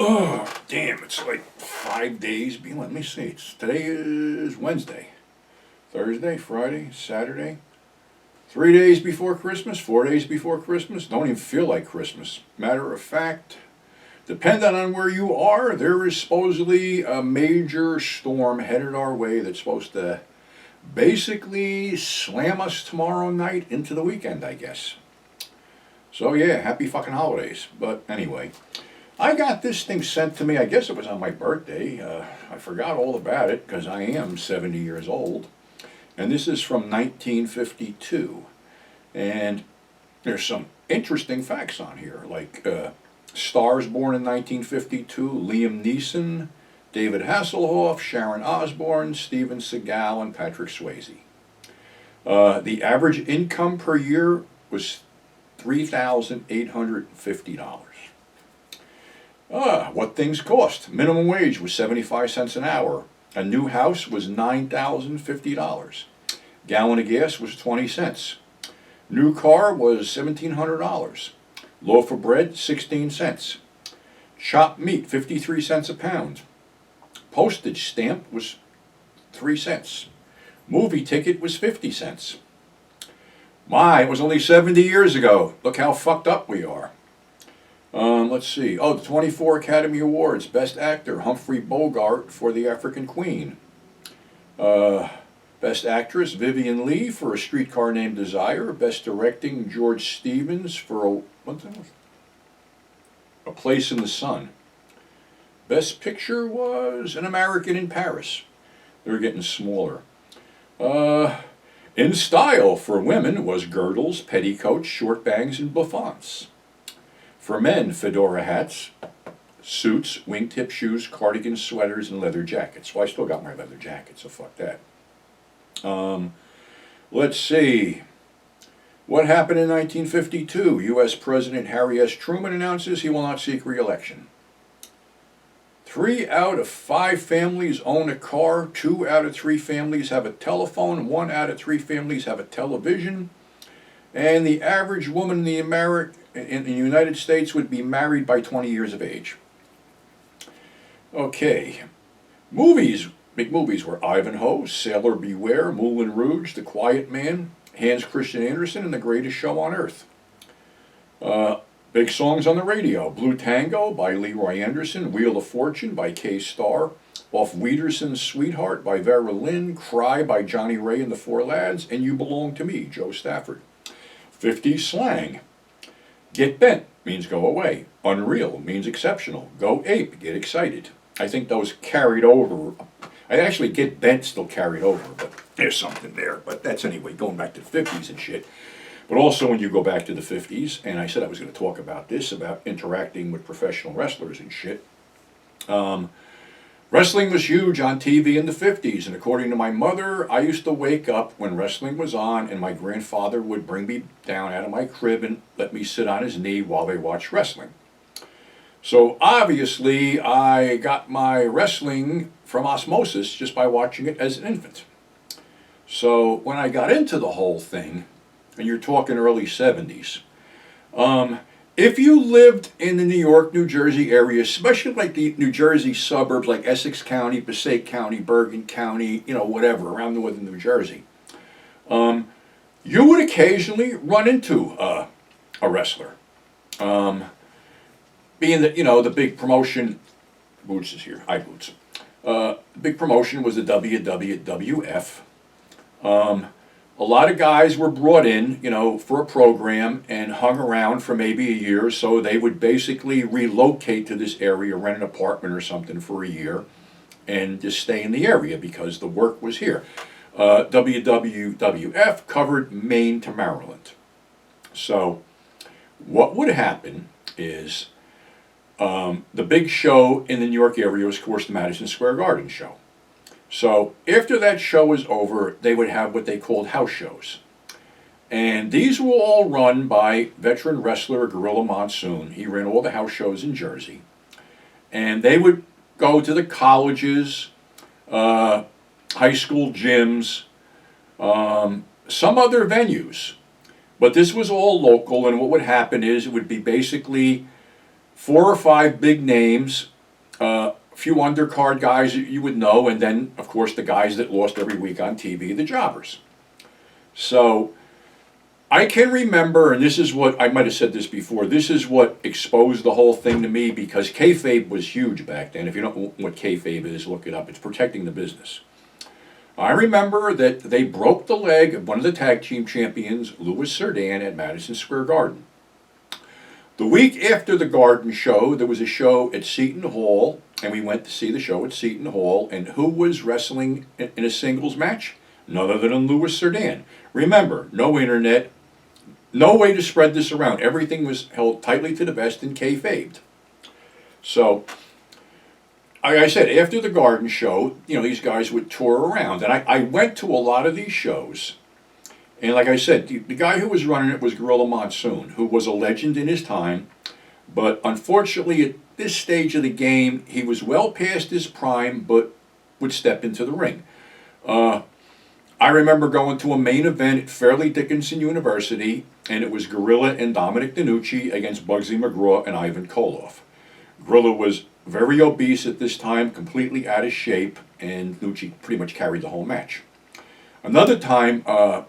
Oh, damn, it's like 5 days. Let me see. Today is Wednesday. Thursday, Friday, Saturday. 3 days before Christmas, 4 days before Christmas. Don't even feel like Christmas. Matter of fact, depending on where you are, there is supposedly a major storm headed our way that's supposed to basically slam us tomorrow night into the weekend, I guess. So yeah, happy fucking holidays. But anyway, I got this thing sent to me. I guess it was on my birthday. I forgot all about it because I am 70 years old. And this is from 1952. And there's some interesting facts on here, like stars born in 1952: Liam Neeson, David Hasselhoff, Sharon Osbourne, Steven Seagal, and Patrick Swayze. The average income per year was $3,850. What things cost. Minimum wage was 75 cents an hour. A new house was $9,050. Gallon of gas was 20 cents. New car was $1,700. Loaf of bread, 16 cents. Chopped meat, 53 cents a pound. Postage stamp was 3 cents. Movie ticket was 50 cents. My, it was only 70 years ago. Look how fucked up we are. Let's see. Oh, the 24 Academy Awards. Best Actor, Humphrey Bogart for The African Queen. Best Actress, Vivian Leigh for A Streetcar Named Desire. Best Directing, George Stevens for A Place in the Sun. Best Picture was An American in Paris. They were getting smaller. In style for women was girdles, petticoats, short bangs, and bouffants. For men, fedora hats, suits, wingtip shoes, cardigans, sweaters, and leather jackets. Well, I still got my leather jacket, so fuck that. Let's see. What happened in 1952? U.S. President Harry S. Truman announces he will not seek re-election. 3 out of 5 families own a car. 2 out of 3 families have a telephone. 1 out of 3 families have a television. And the average woman in the United States would be married by 20 years of age. Okay. Movies. Big movies were Ivanhoe, Sailor Beware, Moulin Rouge, The Quiet Man, Hans Christian Andersen, and The Greatest Show on Earth. Big songs on the radio: Blue Tango by Leroy Anderson, Wheel of Fortune by Kay Starr, Off Wiederson's Sweetheart by Vera Lynn, Cry by Johnny Ray and the Four Lads, and You Belong to Me, Joe Stafford. 50's slang. Get bent means go away. Unreal means exceptional. Go ape, get excited. I think those carried over. I actually get bent still carried over, but there's something there. But that's anyway, going back to the 50s and shit. But also when you go back to the 50s, and I said I was going to talk about this, about interacting with professional wrestlers and shit. Wrestling was huge on TV in the 50s, and according to my mother, I used to wake up when wrestling was on, and my grandfather would bring me down out of my crib and let me sit on his knee while they watched wrestling. So obviously, I got my wrestling from osmosis just by watching it as an infant. So when I got into the whole thing, and you're talking early 70s, if you lived in the New York, New Jersey area, especially like the New Jersey suburbs like Essex County, Passaic County, Bergen County, whatever, around northern New Jersey, you would occasionally run into a wrestler. Being that, the big promotion, Boots is here, hi Boots. The big promotion was the WWF. A lot of guys were brought in, for a program and hung around for maybe a year, so they would basically relocate to this area, rent an apartment or something for a year, and just stay in the area because the work was here. WWF covered Maine to Maryland. So what would happen is the big show in the New York area was, of course, the Madison Square Garden show. So after that show was over, they would have what they called house shows. And these were all run by veteran wrestler Gorilla Monsoon. He ran all the house shows in Jersey. And they would go to the colleges, high school gyms, some other venues. But this was all local, and what would happen is it would be basically 4 or 5 big names, a few undercard guys that you would know, and then, of course, the guys that lost every week on TV, the jobbers. So I can remember, and this is what, I might have said this before, this is what exposed the whole thing to me, because kayfabe was huge back then. If you don't know what kayfabe is, look it up. It's protecting the business. I remember that they broke the leg of one of the tag team champions, Louis Cerdan, at Madison Square Garden. The week after the Garden show, there was a show at Seton Hall, and we went to see the show at Seton Hall, and who was wrestling in a singles match? None other than Louis Cerdan. Remember, no internet, no way to spread this around. Everything was held tightly to the vest and kayfabed. So, like I said, after the Garden show, these guys would tour around. And I went to a lot of these shows. And like I said, the guy who was running it was Gorilla Monsoon, who was a legend in his time. But unfortunately, at this stage of the game, he was well past his prime, but would step into the ring. I remember going to a main event at Fairleigh Dickinson University, and it was Gorilla and Dominic DeNucci against Bugsy McGraw and Ivan Koloff. Gorilla was very obese at this time, completely out of shape, and DeNucci pretty much carried the whole match. Another time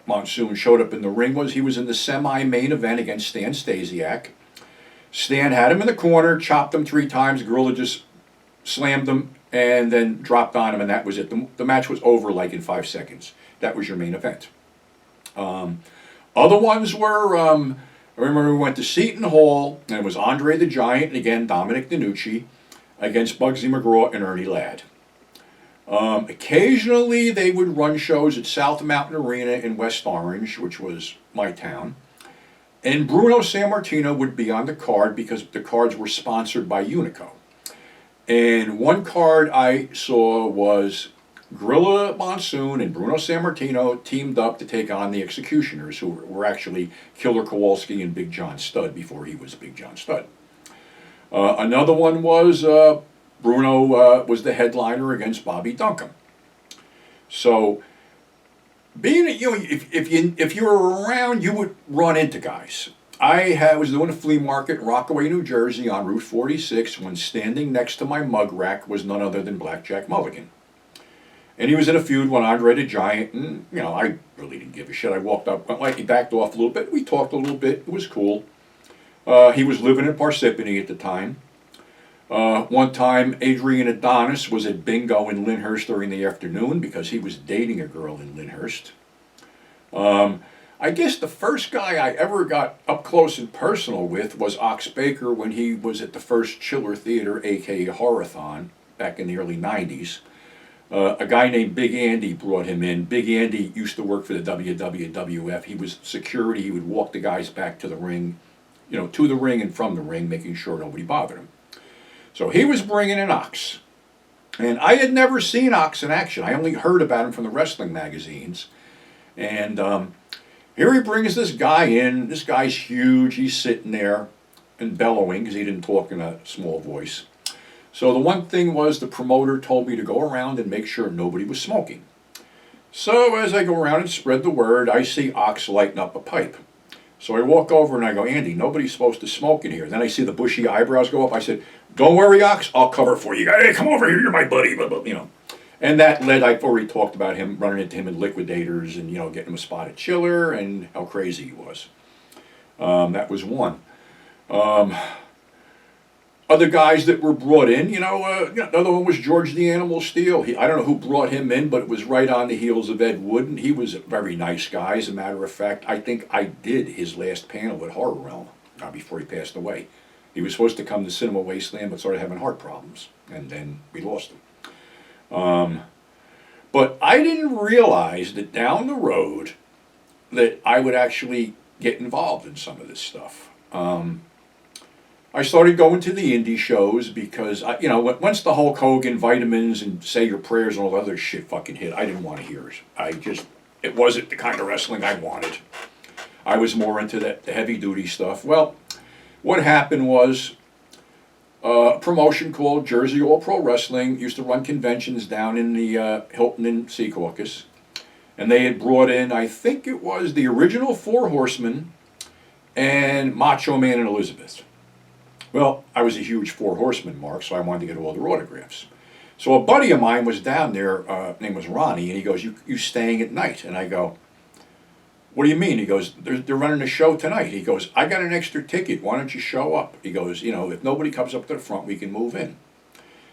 Monsoon showed up in the ring he was in the semi-main event against Stan Stasiak. Stan had him in the corner, chopped him 3 times, Gorilla just slammed him, and then dropped on him, and that was it. The match was over like in 5 seconds. That was your main event. Other ones were, I remember we went to Seton Hall, and it was Andre the Giant, and again, Dominic DeNucci, against Bugsy McGraw and Ernie Ladd. Occasionally, they would run shows at South Mountain Arena in West Orange, which was my town. And Bruno Sammartino would be on the card because the cards were sponsored by Unico. And one card I saw was Gorilla Monsoon and Bruno Sammartino teamed up to take on the Executioners, who were actually Killer Kowalski and Big John Studd before he was Big John Studd. Another one was Bruno was the headliner against Bobby Duncombe. So, being if you were around, you would run into guys. I was doing a flea market in Rockaway, New Jersey on Route 46 when standing next to my mug rack was none other than Blackjack Mulligan. And he was in a feud with Andre the Giant, and, I really didn't give a shit. I walked up, he backed off a little bit. We talked a little bit. It was cool. He was living in Parsippany at the time. One time, Adrian Adonis was at bingo in Lyndhurst during the afternoon because he was dating a girl in Lyndhurst. I guess the first guy I ever got up close and personal with was Ox Baker when he was at the first Chiller Theater, a.k.a. Horathon, back in the early 90s. A guy named Big Andy brought him in. Big Andy used to work for the WWF. He was security. He would walk the guys back to the ring, to the ring and from the ring, making sure nobody bothered him. So he was bringing in Ox. And I had never seen Ox in action. I only heard about him from the wrestling magazines. And here he brings this guy in. This guy's huge. He's sitting there and bellowing because he didn't talk in a small voice. So the one thing was the promoter told me to go around and make sure nobody was smoking. So as I go around and spread the word, I see Ox lighting up a pipe. So I walk over and I go, Andy, nobody's supposed to smoke in here. Then I see the bushy eyebrows go up. I said, don't worry, Ox, I'll cover for you. Hey, come over here, you're my buddy, And that led, I've already talked about him, running into him in Liquidators and, getting him a spot at Chiller and how crazy he was. That was one. Other guys that were brought in, another one was George the Animal Steel. I don't know who brought him in, but it was right on the heels of Ed Wood, and he was a very nice guy. As a matter of fact, I think I did his last panel at Horror Realm before he passed away. He was supposed to come to Cinema Wasteland, but started having heart problems, and then we lost him. But I didn't realize that down the road that I would actually get involved in some of this stuff. I started going to the indie shows because, once the Hulk Hogan vitamins and say your prayers and all the other shit fucking hit, I didn't want to hear it. It wasn't the kind of wrestling I wanted. I was more into the heavy duty stuff. Well, what happened was a promotion called Jersey All Pro Wrestling used to run conventions down in the Hilton in Secaucus. And they had brought in, I think it was the original Four Horsemen and Macho Man and Elizabeth. Well, I was a huge Four Horsemen mark, so I wanted to get all their autographs. So a buddy of mine was down there, name was Ronnie, and he goes, you staying at night? And I go, what do you mean? He goes, they're running a show tonight. He goes, I got an extra ticket. Why don't you show up? He goes, if nobody comes up to the front, we can move in.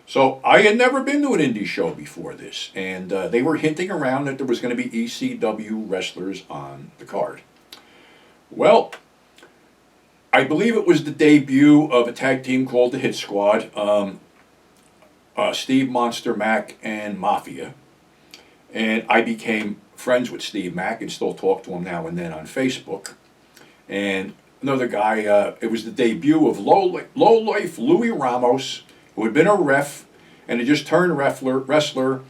So I had never been to an indie show before this, and they were hinting around that there was going to be ECW wrestlers on the card. Well, I believe it was the debut of a tag team called the Hit Squad, Steve Monster Mac and Mafia, and I became friends with Steve Mack and still talk to him now and then on Facebook. And another guy, it was the debut of Low Life Louis Ramos, who had been a ref and had just turned wrestler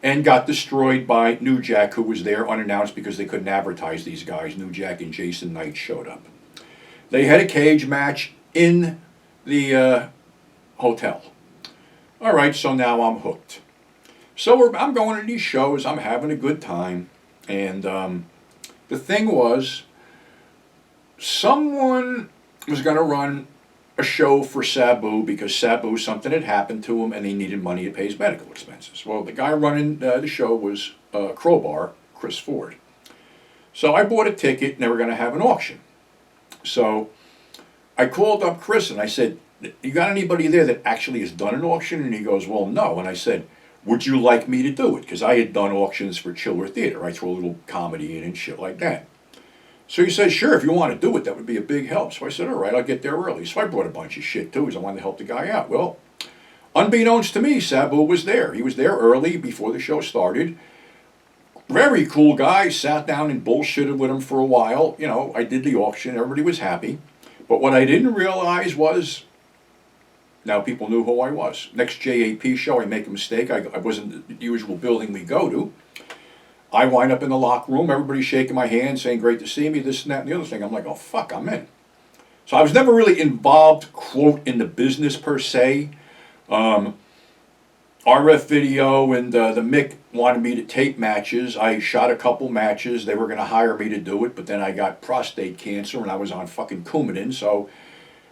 and got destroyed by New Jack, who was there unannounced because they couldn't advertise these guys. New Jack and Jason Knight showed up. They had a cage match in the hotel. All right, so now I'm hooked. So I'm going to these shows, I'm having a good time, and the thing was, someone was going to run a show for Sabu because Sabu, something had happened to him and he needed money to pay his medical expenses. Well, the guy running the show was Crowbar, Chris Ford. So I bought a ticket and they were going to have an auction. So I called up Chris and I said, you got anybody there that actually has done an auction? And he goes, well, no. And I said, would you like me to do it? Because I had done auctions for Chiller Theater. I throw a little comedy in and shit like that. So he said, sure, if you want to do it, that would be a big help. So I said, all right, I'll get there early. So I brought a bunch of shit too, because I wanted to help the guy out. Well, unbeknownst to me, Sabu was there. He was there early before the show started. Very cool guy, sat down and bullshitted with him for a while. I did the auction, everybody was happy. But what I didn't realize was, now people knew who I was. Next JAP show, I make a mistake. I wasn't the usual building we go to. I wind up in the locker room, everybody's shaking my hand, saying, great to see me, this and that and the other thing. I'm like, oh, fuck, I'm in. So I was never really involved, quote, in the business per se. RF Video and the Mick wanted me to tape matches. I shot a couple matches. They were going to hire me to do it, but then I got prostate cancer and I was on fucking Coumadin. So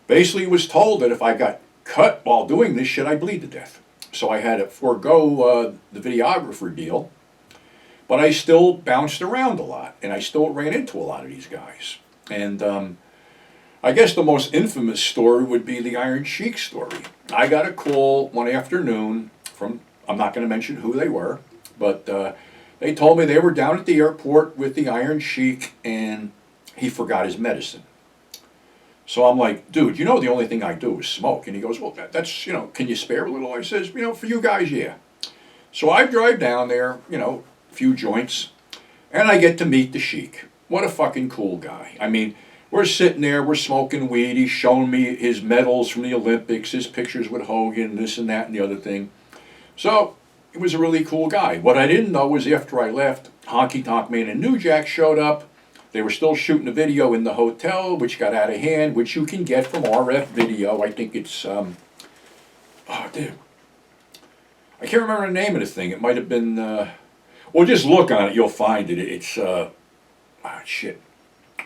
basically was told that if I got cut while doing this shit, I'd bleed to death. So I had to forego the videographer deal. But I still bounced around a lot, and I still ran into a lot of these guys. And I guess the most infamous story would be the Iron Sheik story. I got a call one afternoon from, I'm not going to mention who they were, but they told me they were down at the airport with the Iron Sheik, and he forgot his medicine. So I'm like, dude, the only thing I do is smoke. And he goes, well, that's, can you spare a little? I says, for you guys, yeah. So I drive down there, few joints, and I get to meet the Sheik. What a fucking cool guy. I mean, we're sitting there, we're smoking weed, he's showing me his medals from the Olympics, his pictures with Hogan, this and that and the other thing. So, he was a really cool guy. What I didn't know was after I left, Honky Tonk Man and New Jack showed up. They were still shooting a video in the hotel, which got out of hand, which you can get from RF Video. I think it's, oh, dude. I can't remember the name of the thing. It might have been, well, just look on it, you'll find it. It's, shit.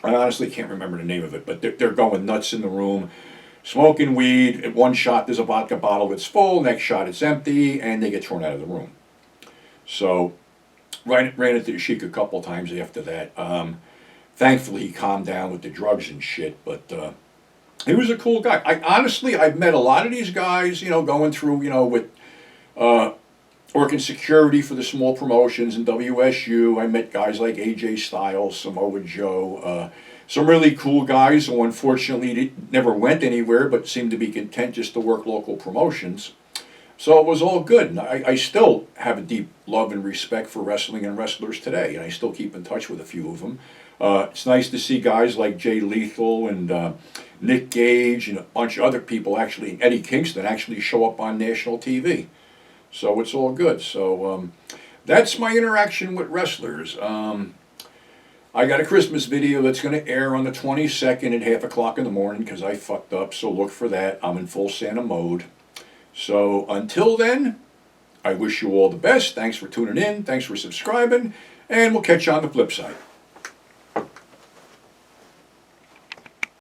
I honestly can't remember the name of it, but they're going nuts in the room, smoking weed. At one shot, there's a vodka bottle that's full. Next shot, it's empty, and they get thrown out of the room. So, ran into the Sheik a couple times after that. Thankfully, he calmed down with the drugs and shit, but he was a cool guy. I've met a lot of these guys, going through, with working security for the small promotions in WSU. I met guys like AJ Styles, Samoa Joe, some really cool guys who unfortunately never went anywhere but seemed to be content just to work local promotions. So it was all good. And I still have a deep love and respect for wrestling and wrestlers today, and I still keep in touch with a few of them. It's nice to see guys like Jay Lethal and Nick Gage and a bunch of other people, actually, Eddie Kingston, actually show up on national TV. So it's all good. So that's my interaction with wrestlers. I got a Christmas video that's going to air on the 22nd at 5:00 in the morning because I fucked up. So look for that. I'm in full Santa mode. So until then, I wish you all the best. Thanks for tuning in. Thanks for subscribing. And we'll catch you on the flip side.